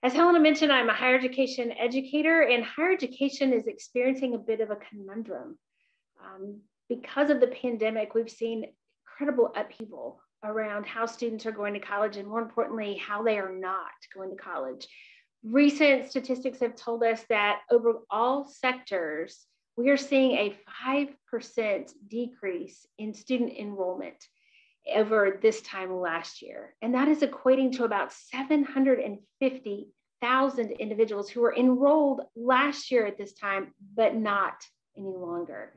As Helena mentioned, I'm a higher education educator, and higher education is experiencing a bit of a conundrum. Because of the pandemic, we've seen incredible upheaval around how students are going to college, and more importantly, how they are not going to college. Recent statistics have told us that over all sectors, we are seeing a 5% decrease in student enrollment over this time last year. And that is equating to about 750,000 individuals who were enrolled last year at this time, but not any longer.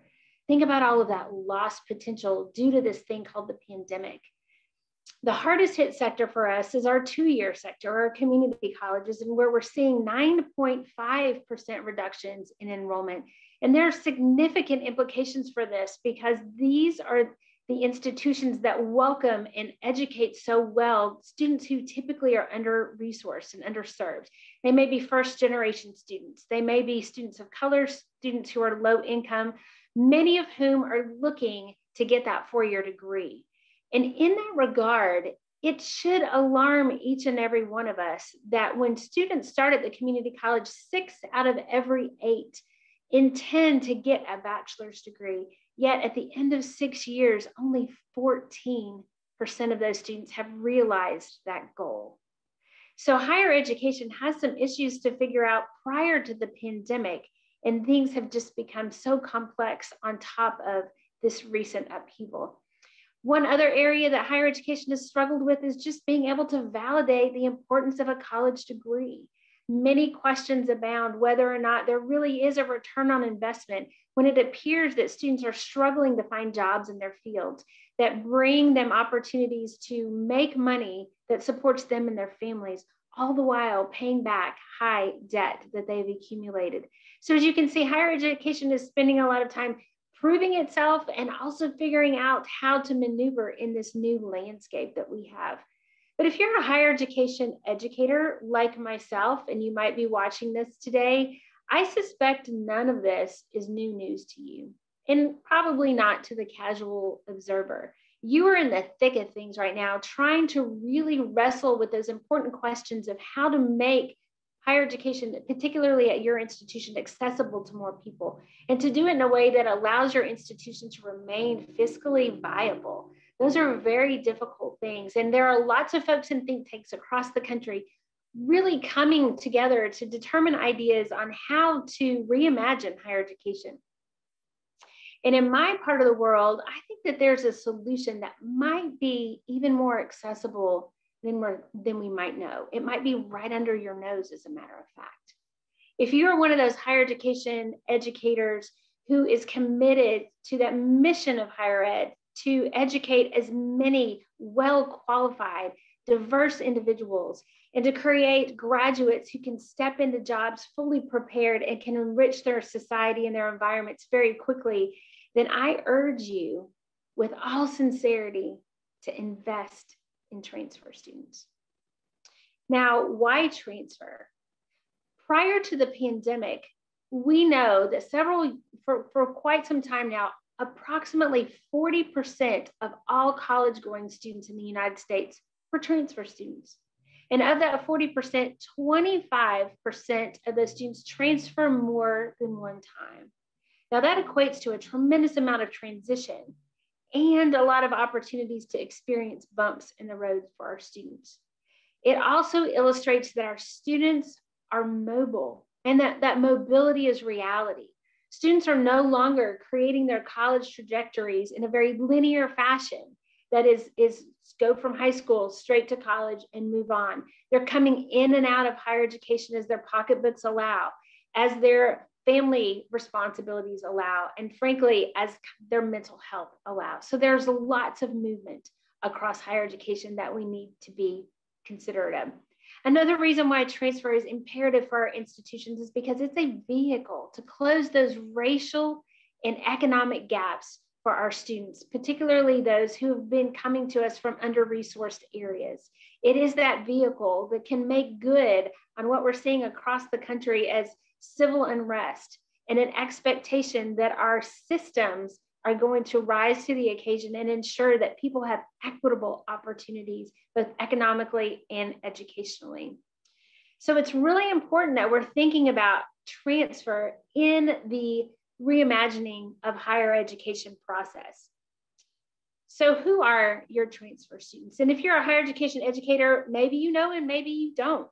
Think about all of that lost potential due to this thing called the pandemic. The hardest hit sector for us is our two-year sector, our community colleges, and where we're seeing 9.5% reductions in enrollment. And there are significant implications for this because these are the institutions that welcome and educate so well students who typically are under-resourced and underserved. They may be first-generation students. They may be students of color, students who are low income, many of whom are looking to get that four-year degree. And in that regard, it should alarm each and every one of us that when students start at the community college, 6 out of every 8 intend to get a bachelor's degree. Yet at the end of 6 years, only 14% of those students have realized that goal. So higher education has some issues to figure out prior to the pandemic, and things have just become so complex on top of this recent upheaval. One other area that higher education has struggled with is just being able to validate the importance of a college degree. Many questions abound whether or not there really is a return on investment when it appears that students are struggling to find jobs in their fields that bring them opportunities to make money that supports them and their families, all the while paying back high debt that they've accumulated. So as you can see, higher education is spending a lot of time proving itself and also figuring out how to maneuver in this new landscape that we have. But if you're a higher education educator like myself, and you might be watching this today, I suspect none of this is new news to you, and probably not to the casual observer. You are in the thick of things right now, trying to really wrestle with those important questions of how to make higher education, particularly at your institution, accessible to more people, and to do it in a way that allows your institution to remain fiscally viable. Those are very difficult things. And there are lots of folks in think tanks across the country really coming together to determine ideas on how to reimagine higher education. And in my part of the world, I think that there's a solution that might be even more accessible than we might know. It might be right under your nose, as a matter of fact. If you are one of those higher education educators who is committed to that mission of higher ed, to educate as many well-qualified, diverse individuals, and to create graduates who can step into jobs fully prepared and can enrich their society and their environments very quickly, then I urge you with all sincerity to invest in transfer students. Now, why transfer? Prior to the pandemic, we know that for quite some time now, approximately 40% of all college-going students in the United States were transfer students. And of that 40%, 25% of those students transfer more than one time. Now that equates to a tremendous amount of transition and a lot of opportunities to experience bumps in the road for our students. It also illustrates that our students are mobile and that mobility is reality. Students are no longer creating their college trajectories in a very linear fashion that is go from high school straight to college and move on. They're coming in and out of higher education as their pocketbooks allow, as their family responsibilities allow, and frankly, as their mental health allows. So there's lots of movement across higher education that we need to be considerate of. Another reason why transfer is imperative for our institutions is because it's a vehicle to close those racial and economic gaps for our students, particularly those who have been coming to us from under-resourced areas. It is that vehicle that can make good on what we're seeing across the country as civil unrest and an expectation that our systems are going to rise to the occasion and ensure that people have equitable opportunities, both economically and educationally. So it's really important that we're thinking about transfer in the reimagining of higher education process. So who are your transfer students? And if you're a higher education educator, maybe you know and maybe you don't.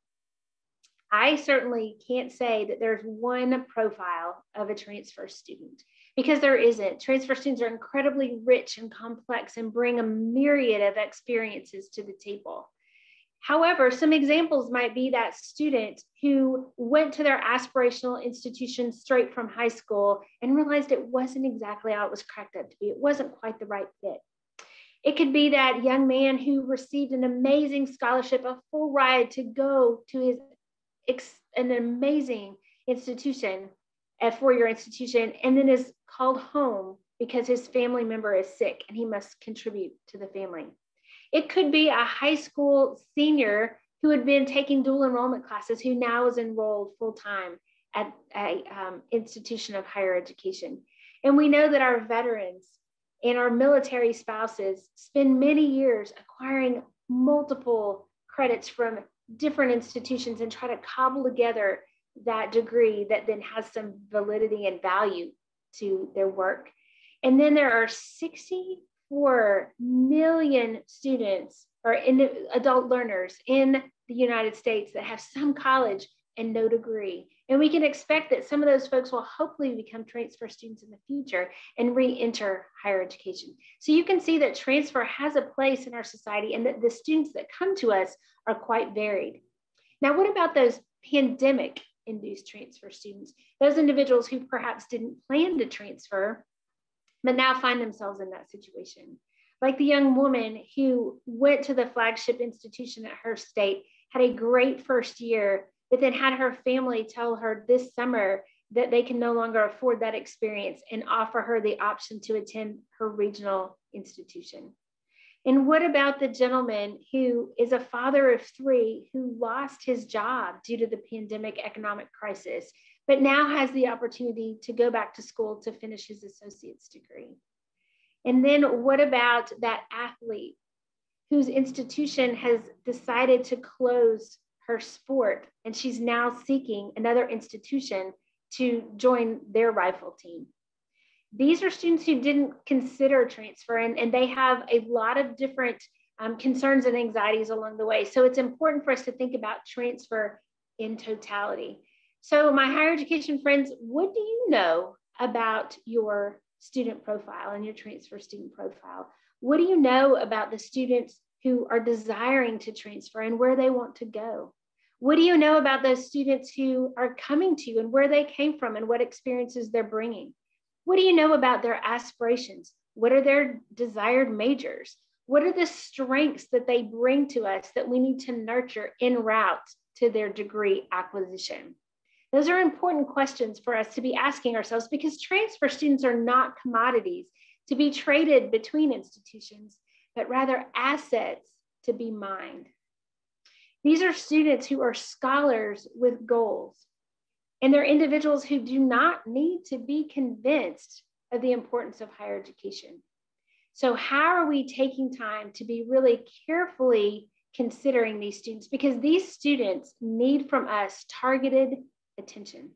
I certainly can't say that there's one profile of a transfer student, because there isn't. Transfer students are incredibly rich and complex and bring a myriad of experiences to the table. However, some examples might be that student who went to their aspirational institution straight from high school and realized it wasn't exactly how it was cracked up to be. It wasn't quite the right fit. It could be that young man who received an amazing scholarship, a full ride to go to an amazing institution, a four-year institution, and then is called home because his family member is sick and he must contribute to the family. It could be a high school senior who had been taking dual enrollment classes who now is enrolled full-time at an institution of higher education. And we know that our veterans and our military spouses spend many years acquiring multiple credits from different institutions and try to cobble together that degree that then has some validity and value to their work. And then there are 64 million students or adult learners in the United States that have some college and no degree. And we can expect that some of those folks will hopefully become transfer students in the future and re-enter higher education. So you can see that transfer has a place in our society and that the students that come to us are quite varied. Now, what about those pandemic-induced transfer students? Those individuals who perhaps didn't plan to transfer, but now find themselves in that situation. Like the young woman who went to the flagship institution at her state, had a great first year, but then had her family tell her this summer that they can no longer afford that experience and offer her the option to attend her regional institution. And what about the gentleman who is a father of three who lost his job due to the pandemic economic crisis, but now has the opportunity to go back to school to finish his associate's degree? And then what about that athlete whose institution has decided to close her sport and she's now seeking another institution to join their rifle team? These are students who didn't consider transfer, and they have a lot of different concerns and anxieties along the way. So it's important for us to think about transfer in totality. So my higher education friends, what do you know about your student profile and your transfer student profile? What do you know about the students who are desiring to transfer and where they want to go? What do you know about those students who are coming to you and where they came from and what experiences they're bringing? What do you know about their aspirations? What are their desired majors? What are the strengths that they bring to us that we need to nurture en route to their degree acquisition? Those are important questions for us to be asking ourselves, because transfer students are not commodities to be traded between institutions, but rather assets to be mined. These are students who are scholars with goals, and they're individuals who do not need to be convinced of the importance of higher education. So how are we taking time to be really carefully considering these students? Because these students need from us targeted attention.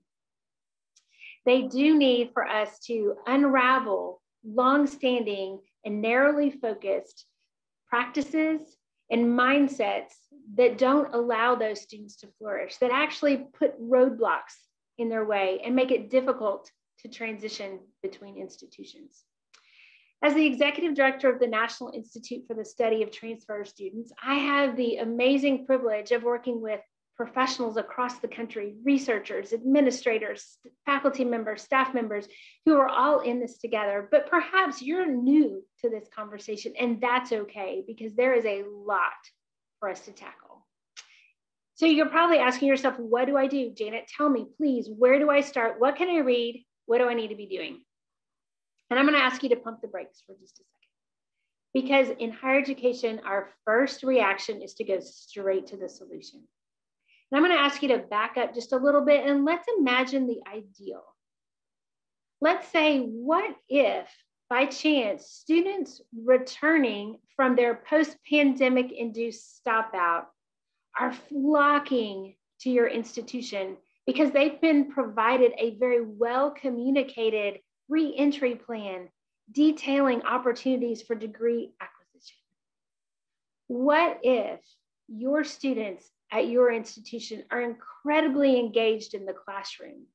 They do need for us to unravel long-standing and narrowly focused practices and mindsets that don't allow those students to flourish, that actually put roadblocks in their way and make it difficult to transition between institutions. As the executive director of the National Institute for the Study of Transfer Students, I have the amazing privilege of working with professionals across the country, researchers, administrators, faculty members, staff members, who are all in this together. But perhaps you're new to this conversation, and that's okay, because there is a lot for us to tackle. So you're probably asking yourself, what do I do? Janet, tell me, please, where do I start? What can I read? What do I need to be doing? And I'm going to ask you to pump the brakes for just a second. Because in higher education, our first reaction is to go straight to the solution. And I'm going to ask you to back up just a little bit and let's imagine the ideal. Let's say, what if by chance students returning from their post-pandemic induced stop out are flocking to your institution because they've been provided a very well communicated re-entry plan detailing opportunities for degree acquisition. What if your students at your institution are incredibly engaged in the classroom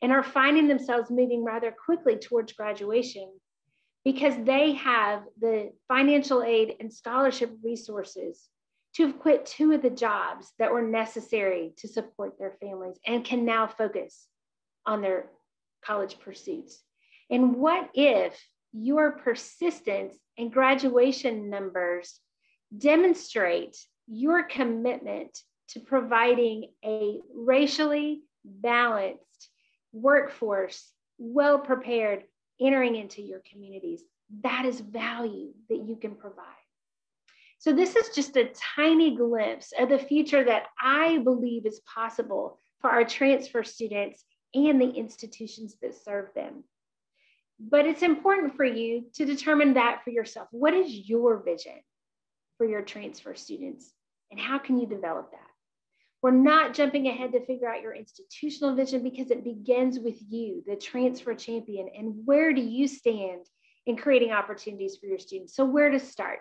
and are finding themselves moving rather quickly towards graduation because they have the financial aid and scholarship resources to have quit 2 of the jobs that were necessary to support their families and can now focus on their college pursuits? And what if your persistence and graduation numbers demonstrate your commitment to providing a racially balanced workforce, well prepared, entering into your communities? That is value that you can provide. So this is just a tiny glimpse of the future that I believe is possible for our transfer students and the institutions that serve them. But it's important for you to determine that for yourself. What is your vision for your transfer students, and how can you develop that? We're not jumping ahead to figure out your institutional vision because it begins with you, the transfer champion, and where do you stand in creating opportunities for your students? So where to start?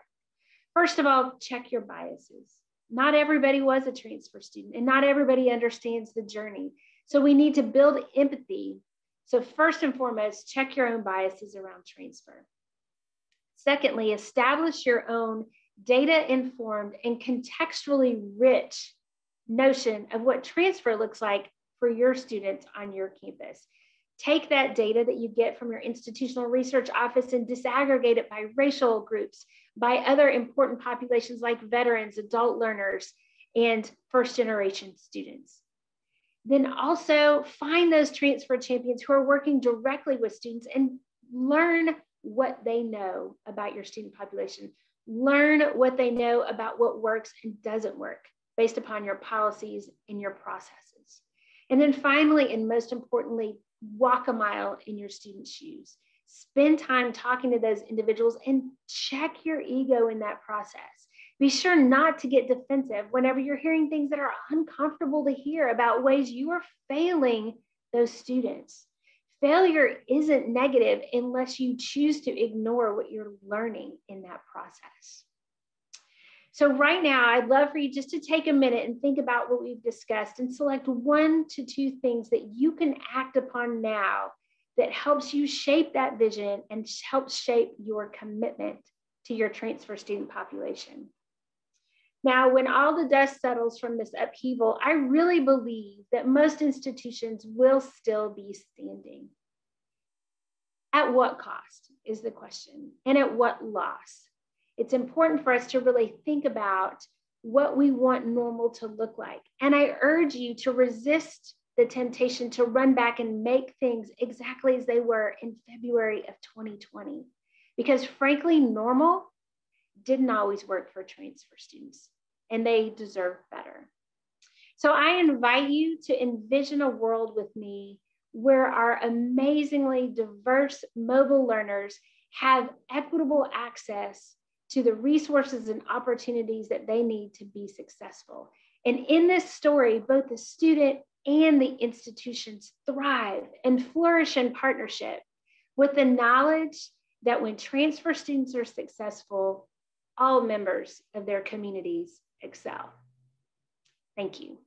First of all, check your biases. Not everybody was a transfer student and not everybody understands the journey. So we need to build empathy. So first and foremost, check your own biases around transfer. Secondly, establish your own data-informed and contextually rich notion of what transfer looks like for your students on your campus. Take that data that you get from your institutional research office and disaggregate it by racial groups, by other important populations like veterans, adult learners, and first-generation students. Then also find those transfer champions who are working directly with students and learn what they know about your student population. Learn what they know about what works and doesn't work based upon your policies and your processes. And then finally, and most importantly, walk a mile in your students' shoes. Spend time talking to those individuals and check your ego in that process. Be sure not to get defensive whenever you're hearing things that are uncomfortable to hear about ways you are failing those students. Failure isn't negative unless you choose to ignore what you're learning in that process. So right now, I'd love for you just to take a minute and think about what we've discussed and select 1 to 2 things that you can act upon now that helps you shape that vision and helps shape your commitment to your transfer student population. Now, when all the dust settles from this upheaval, I really believe that most institutions will still be standing. At what cost is the question, and at what loss? It's important for us to really think about what we want normal to look like. And I urge you to resist the temptation to run back and make things exactly as they were in February of 2020. Because frankly, normal didn't always work for transfer students, and they deserve better. So I invite you to envision a world with me where our amazingly diverse mobile learners have equitable access to the resources and opportunities that they need to be successful. And in this story, both the student and the institutions thrive and flourish in partnership with the knowledge that when transfer students are successful, all members of their communities excel. Thank you.